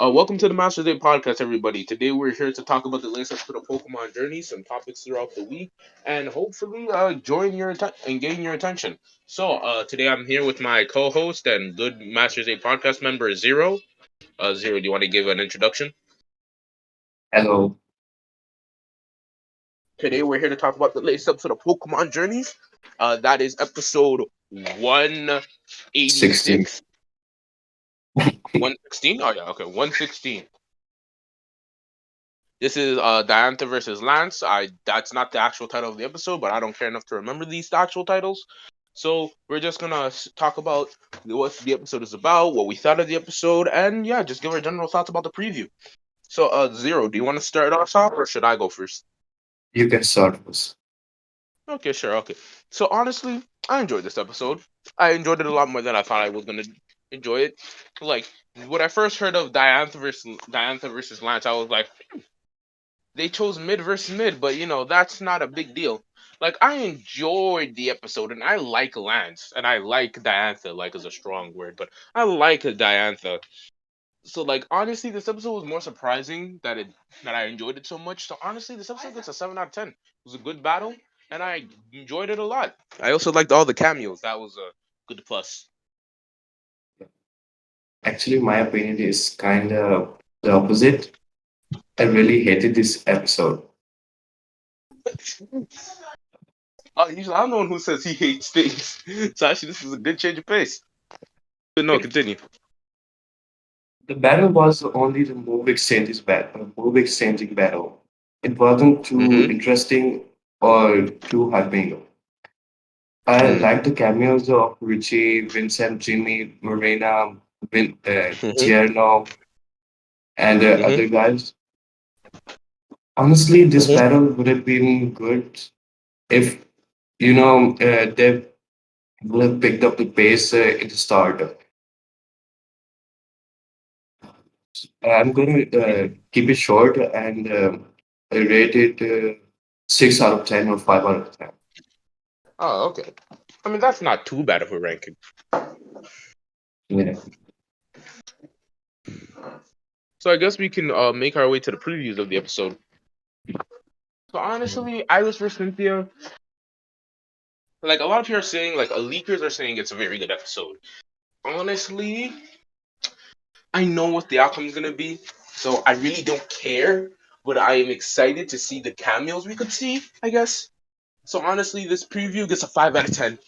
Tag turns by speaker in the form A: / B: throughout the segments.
A: Welcome to the Masters Day podcast, everybody. Today we're here to talk about the latest episode of Pokemon Journey, some topics throughout the week, and hopefully gain your attention. Today I'm here with my co-host and good Masters Day podcast member Zero. Zero, do you want to give an introduction?
B: Hello,
A: Today we're here to talk about the latest episode of Pokemon Journeys. That is episode
B: 16.
A: 186, 116. Oh yeah, okay, 116. This is Diantha versus Lance. I That's not the actual title of the episode, but I don't care enough to remember these actual titles. So we're just gonna talk about what the episode is about, what we thought of the episode, and yeah, just give our general thoughts about the preview. Zero, do you want to start us off, or should I go first?
B: You can start first.
A: Okay, sure. Okay. So honestly, I enjoyed this episode. I enjoyed it a lot more than I thought I was gonna enjoy it. Like when I first heard of Diantha versus Lance, I was like, they chose mid versus mid, but that's not a big deal. Like I enjoyed the episode, and I like Lance, and I like Diantha. Like is a strong word, but I like Diantha. So like honestly, this episode was more surprising that I enjoyed it so much. So honestly, this episode gets a 7 out of 10. It was a good battle, and I enjoyed it a lot. I also liked all the cameos. That was a good plus.
B: Actually, my opinion is kind of the opposite. I really hated this episode.
A: Usually I'm the one who says he hates things. So actually, this is a good change of pace. But no, continue.
B: The battle was only the move exchanging battle. It wasn't too
A: Mm-hmm.
B: interesting or too hyping. I liked the cameos of Richie, Vincent, Jimmy, Morena,
A: Mm-hmm.
B: Tierno, and
A: Mm-hmm.
B: other guys. Honestly, this
A: Mm-hmm.
B: battle would have been good if they would have picked up the pace in the start. I'm going to keep it short and rate it 6 out of 10 or 5 out of 10.
A: Oh, okay. I mean, that's not too bad of a ranking.
B: Yeah.
A: So I guess we can make our way to the previews of the episode. So honestly, Iris versus Cynthia, like a lot of people are saying, like leakers are saying it's a very good episode. Honestly, I know what the outcome is gonna be, so I really don't care. But I am excited to see the cameos we could see, I guess. So honestly, this preview gets a 5 out of 10.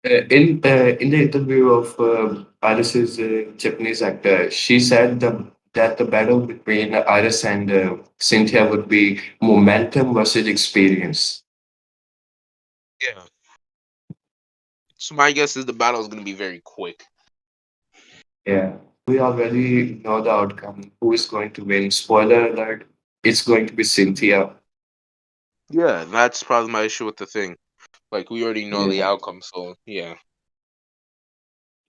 B: In the interview of Iris's Japanese actor, she said that the battle between Iris and Cynthia would be momentum versus experience.
A: Yeah. So my guess is the battle is gonna be very quick.
B: Yeah. We already know the outcome. Who is going to win? Spoiler alert, it's going to be Cynthia.
A: Yeah, that's probably my issue with the thing. Like we already know the
B: Yeah.
A: outcome, so yeah.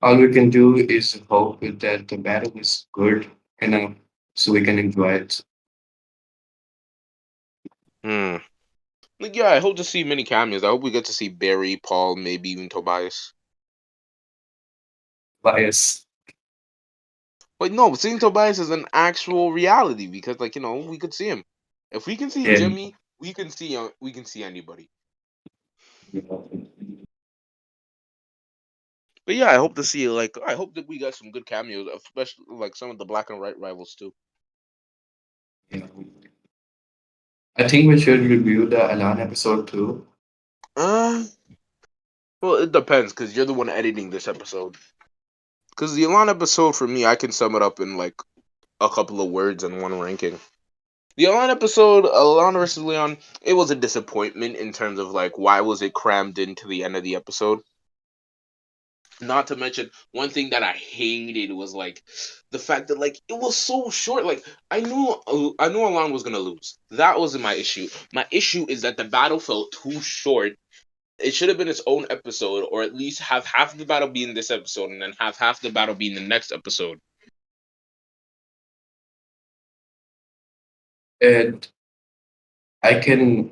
B: All we can do is hope that the battle is good enough so we can enjoy it.
A: Hmm. Like yeah, I hope to see many cameos. I hope we get to see Barry, Paul, maybe even Tobias.
B: Bias.
A: But no, seeing Tobias is an actual reality because like we could see him. If we can see
B: Yeah.
A: Jimmy, we can see anybody. But yeah, I hope to see I hope that we got some good cameos, especially like some of the black and white rivals too.
B: Yeah. I think we should review the Alan episode too.
A: Uh, well, it depends because you're the one editing this episode. Because the Elon episode for me, I can sum it up in like a couple of words and one ranking. The Elon episode, Elon versus Leon, it was a disappointment in terms of like why was it crammed into the end of the episode. Not to mention one thing that I hated was like the fact that like it was so short. Like I knew Alon was gonna lose. That wasn't my issue. My issue is that the battle felt too short. It should have been its own episode, or at least have half the battle be in this episode and then have half the battle be in the next episode.
B: And I can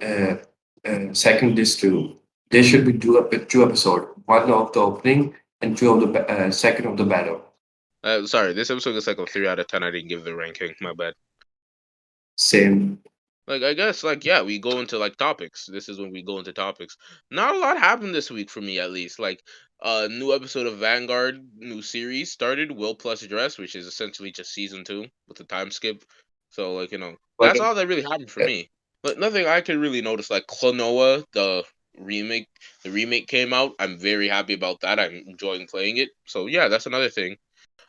B: second this too. There should be two episode. One of the opening and two of the second of the battle.
A: Sorry, this episode gets like a 3 out of 10. I didn't give the ranking. My bad.
B: Same.
A: Like I guess like yeah, we go into like topics. This is when we go into topics. Not a lot happened this week for me at least. Like new episode of Vanguard, new series started, Will plus Dress, which is essentially just season 2 with a time skip. So like,
B: But
A: that's all that really happened for me. But nothing I could really notice like Klonoa, remake the remake came out. I'm very happy about that. I'm enjoying playing it. So yeah, that's another thing.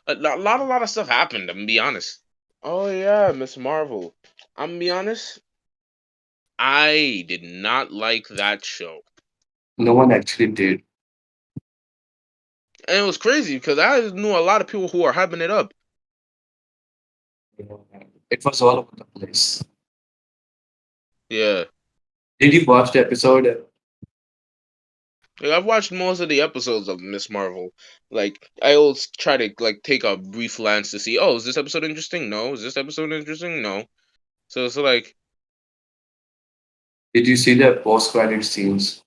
A: A lot of stuff happened, I'm gonna be honest. Oh yeah, Miss Marvel. I'm gonna be honest. I did not like that show.
B: no one actually did.
A: And it was crazy because I knew a lot of people who are hyping it up.
B: It was all over the place.
A: Yeah.
B: Did you watch the episode?
A: Like, I've watched most of the episodes of Miss Marvel. Like I always try to like take a brief glance to see, oh, is this episode interesting? No. Is this episode interesting? No. So it's like
B: Did you see the post-credit scenes?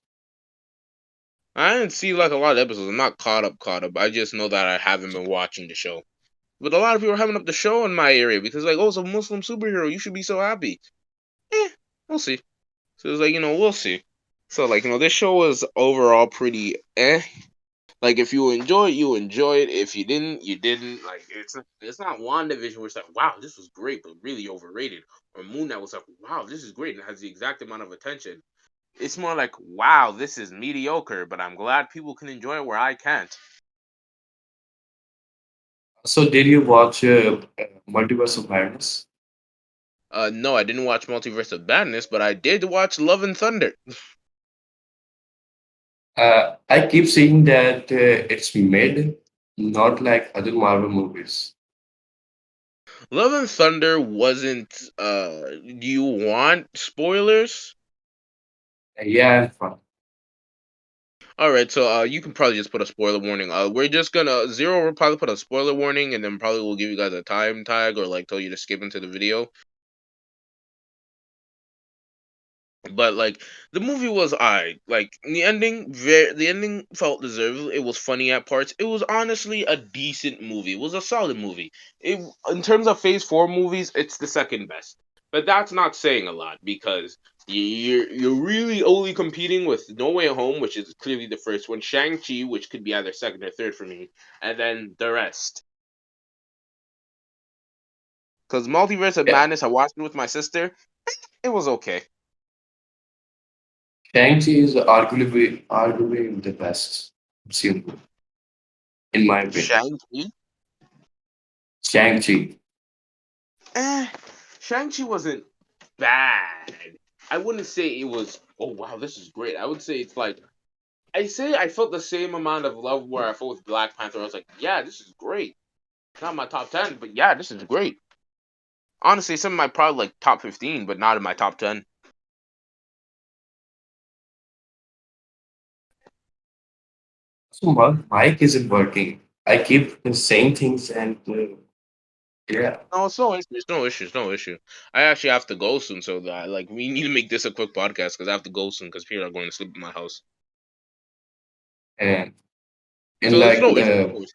A: I didn't see like a lot of episodes. I'm not caught up. I just know that I haven't been watching the show. But a lot of people are having up the show in my area because like, oh, it's a Muslim superhero. You should be so happy. We'll see. So it's like, we'll see. So like, this show was overall pretty Like if you enjoy it, you enjoy it. If you didn't, you didn't. Like it's not WandaVision where it's like, wow, this was great, but really overrated. Or Moon Knight was like, wow, this is great and has the exact amount of attention. It's more like, wow, this is mediocre, but I'm glad people can enjoy it where I can't.
B: So did you watch Multiverse of Madness?
A: No, I didn't watch Multiverse of Madness, but I did watch Love and Thunder.
B: I keep seeing that it's made not like other Marvel movies.
A: Love and Thunder wasn't. Do you want spoilers?
B: Yeah,
A: All right, so you can probably just put a spoiler warning. We're just gonna Zero will probably put a spoiler warning, and then probably we'll give you guys a time tag or like tell you to skip into the video. But like the movie was like the ending felt deserved. It was funny at parts. It was honestly a decent movie. It was a solid movie. It In terms of Phase 4 movies, it's the second best. But that's not saying a lot because you're really only competing with No Way Home, which is clearly the first one, Shang-Chi, which could be either second or third for me, and then the rest. Because Multiverse of
B: yeah.
A: Madness, I watched it with my sister. It was okay.
B: Shang-Chi is arguably the best MCU, in my opinion.
A: Shang-Chi?
B: Shang-Chi.
A: Eh, Shang-Chi wasn't bad. I wouldn't say it was, oh wow, this is great. I would say it's like, I say I felt the same amount of love where I felt with Black Panther. I was like, yeah, this is great. Not my top 10, but yeah, this is great. Honestly, some of my probably like top 15, but not in my top 10.
B: So my mic isn't working. I keep saying things and yeah.
A: No, it's no issues, no issues, no issue. I actually have to go soon, so that like we need to make this a quick podcast because I have to go soon because people are going to sleep in my house.
B: And in
A: So there's
B: like
A: no issue. No issue.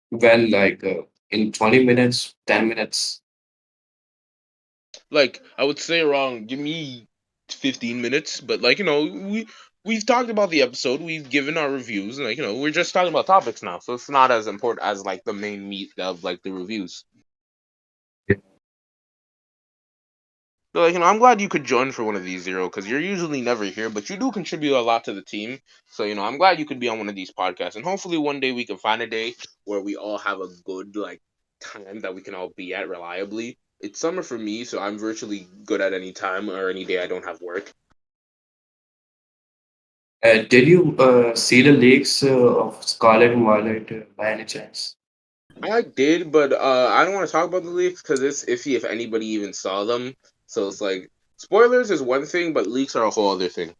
B: when like in 20 minutes, 10 minutes.
A: Like I would say around give me 15 minutes, but like we've talked about the episode, we've given our reviews, and like we're just talking about topics now, so it's not as important as like the main meat of like the reviews. So like I'm glad you could join for one of these Zero because you're usually never here, but you do contribute a lot to the team. So I'm glad you could be on one of these podcasts, and hopefully one day we can find a day where we all have a good like time that we can all be at reliably. It's summer for me, so I'm virtually good at any time or any day I don't have work.
B: Did you see the leaks of Scarlet and Violet by any chance?
A: I did, but I don't want to talk about the leaks because it's iffy if anybody even saw them. So it's like spoilers is one thing, but leaks are a whole other thing.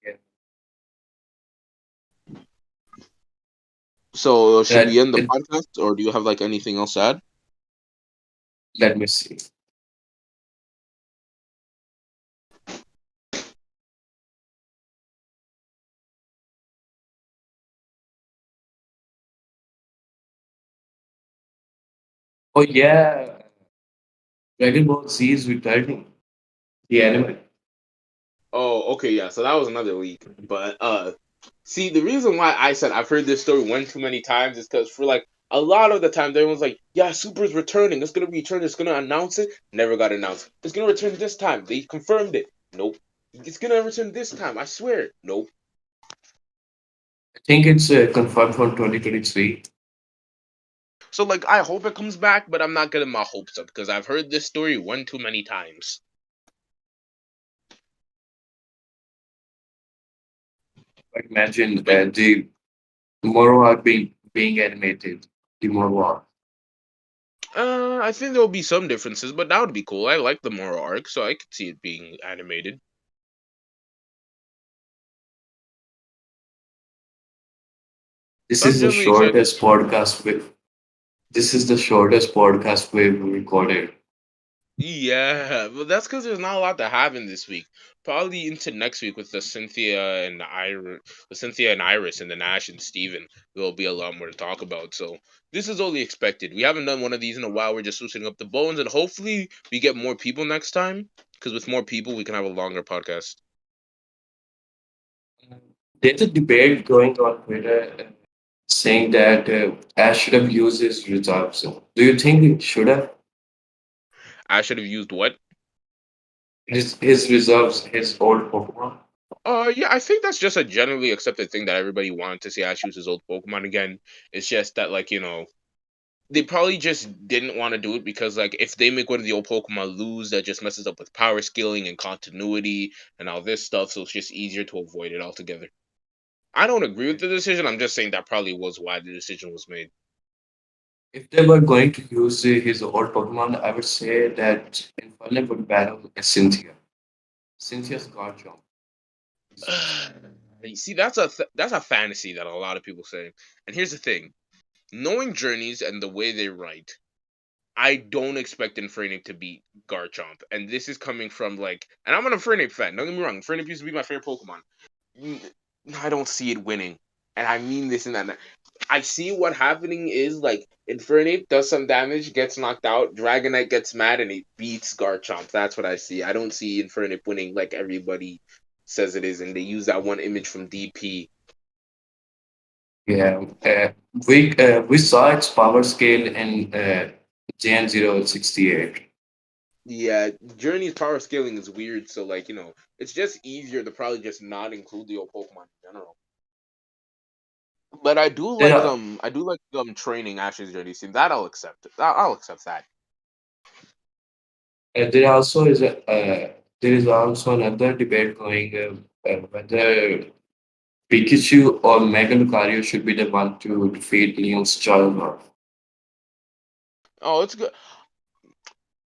B: Yeah.
A: So should we end the
B: It,
A: podcast, or do you have like anything else to add?
B: let me see. Oh yeah, Dragon Ball Z is returning. The anime.
A: Oh, okay, yeah. So that was another leak. But see, the reason why I said I've heard this story one too many times is because for like a lot of the time, everyone's like, "Yeah, Super's returning. It's gonna return. It's gonna announce it." Never got announced. It's gonna return this time. They confirmed it. Nope. It's gonna return this time. I swear. Nope.
B: I think it's confirmed for 2023.
A: So like, I hope it comes back, but I'm not getting my hopes up because I've heard this story one too many times.
B: But imagine
A: But
B: the Moro arc being animated. The Moro arc.
A: I think there will be some differences, but that would be cool. I like the moral arc, so I could see it being animated.
B: This
A: So I'm
B: is the
A: generally excited.
B: shortest podcast this is the shortest podcast we've recorded.
A: Yeah, but that's because there's not a lot to have in this week. Probably into next week with the Cynthia and Iris, and the Nash and Steven. There'll be a lot more to talk about. So this is only expected. We haven't done one of these in a while. We're just loosening up the bones, and hopefully we get more people next time. Because with more people, we can have a longer podcast.
B: There's a debate going on Twitter saying that Ash should have used his reserves. Do you think he should have?
A: I should have used what?
B: His reserves, his old Pokemon?
A: Yeah, I think that's just a generally accepted thing that everybody wanted to see Ash use his old Pokemon again. It's just that, like, they probably just didn't want to do it because, like, if they make one of the old Pokemon lose, that just messes up with power scaling and continuity and all this stuff, so it's just easier to avoid it altogether. I don't agree with the decision. I'm just saying that probably was why the decision was made.
B: If they were going to use his old Pokemon, I would say that Infernape would battle Cynthia. Cynthia's guard jump is useless.
A: You see, that's a fantasy that a lot of people say. And here's the thing: knowing journeys and the way they write, I don't expect Infernape to beat Garchomp, and this is coming from like, and I'm an Infernape fan. Don't get me wrong, Infernape used to be my favorite Pokemon. I don't see it winning, and I mean this and that. I see what happening is like Infernape does some damage, gets knocked out, Dragonite gets mad, and it beats Garchomp. That's what I see. I don't see Infernape winning like everybody says it is, and they use that one image from DP.
B: Yeah, we saw its power scale in Gen 068.
A: Yeah, Journey's power scaling is weird, so like it's just easier to probably just not include the old Pokemon in general. But
B: There are
A: I do like training Ash's Journey scene. That I'll accept. I'll accept that.
B: there also is there is also another debate going whether Pikachu or Mega Lucario should be the one to defeat Leon's Charizard.
A: Oh, it's good.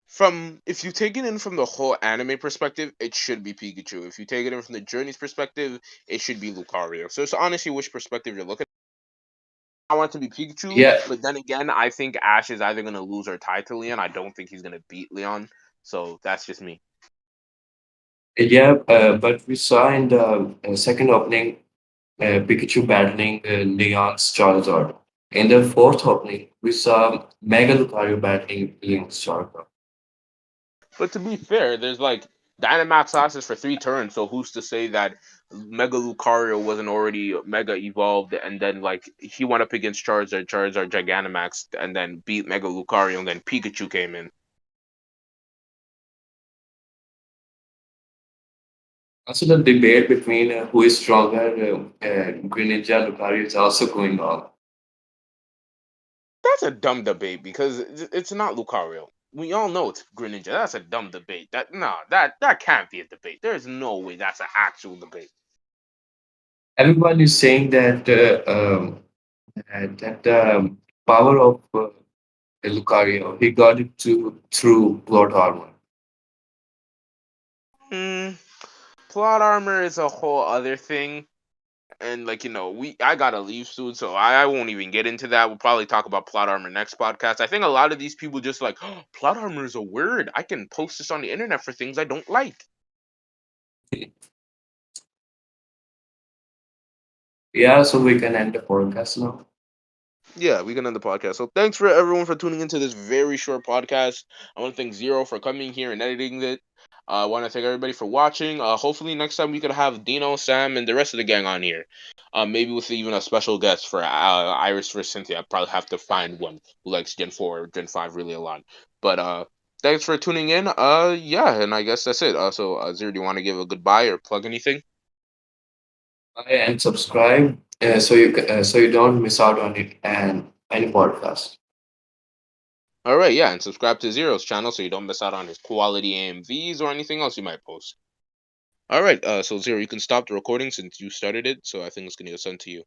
A: From if you take it in from the whole anime perspective, it should be Pikachu. If you take it in from the Journey's perspective, it should be Lucario. So it's honestly which perspective you're looking at. I want it to be Pikachu,
B: Yeah,
A: but then again, I think Ash is either gonna lose or tie to Leon. I don't think he's gonna beat Leon. So that's just me.
B: yeah, but we saw in the second opening Pikachu battling Leon's Charizard. In the fourth opening, we saw Mega Lucario battling Leon's Charizard.
A: But to be fair, there's like Dynamax lasts for 3 turns, so who's to say that Mega Lucario wasn't already Mega evolved and then like he went up against Charizard Gigantamax and then beat Mega Lucario and then Pikachu came in.
B: Also, the debate between who is stronger, Greninja Lucario, is also going on.
A: That's a dumb debate because it's not Lucario. We all know it's Greninja. That's a dumb debate. That can't be a debate. There's no way that's an actual debate.
B: Everyone is saying that that the power of Lucario, he got it through plot armor.
A: Hmm. Plot armor is a whole other thing. And like we I gotta leave soon, so I won't even get into that. We'll probably talk about plot armor next podcast. I think a lot of these people just like, oh, plot armor is a word. I can post this on the internet for things I don't like.
B: Yeah, so we can end the podcast now.
A: Yeah, we can end the podcast. So thanks for everyone for tuning into this very short podcast. I want to thank Zero for coming here and editing it. I want to thank everybody for watching. Hopefully next time we could have Dino, Sam, and the rest of the gang on here. Maybe with even a special guest for Iris for Cynthia. I probably have to find one who likes Gen 4 or Gen 5 really a lot. But thanks for tuning in. Yeah, and I guess that's it. Zero, do you want to give a goodbye or plug anything?
B: And subscribe so you don't miss out on it and any podcast.
A: All right, yeah, and subscribe to Zero's channel so you don't miss out on his quality AMVs or anything else you might post. All right, so Zero, you can stop the recording since you started it, so I think it's gonna get sent to you.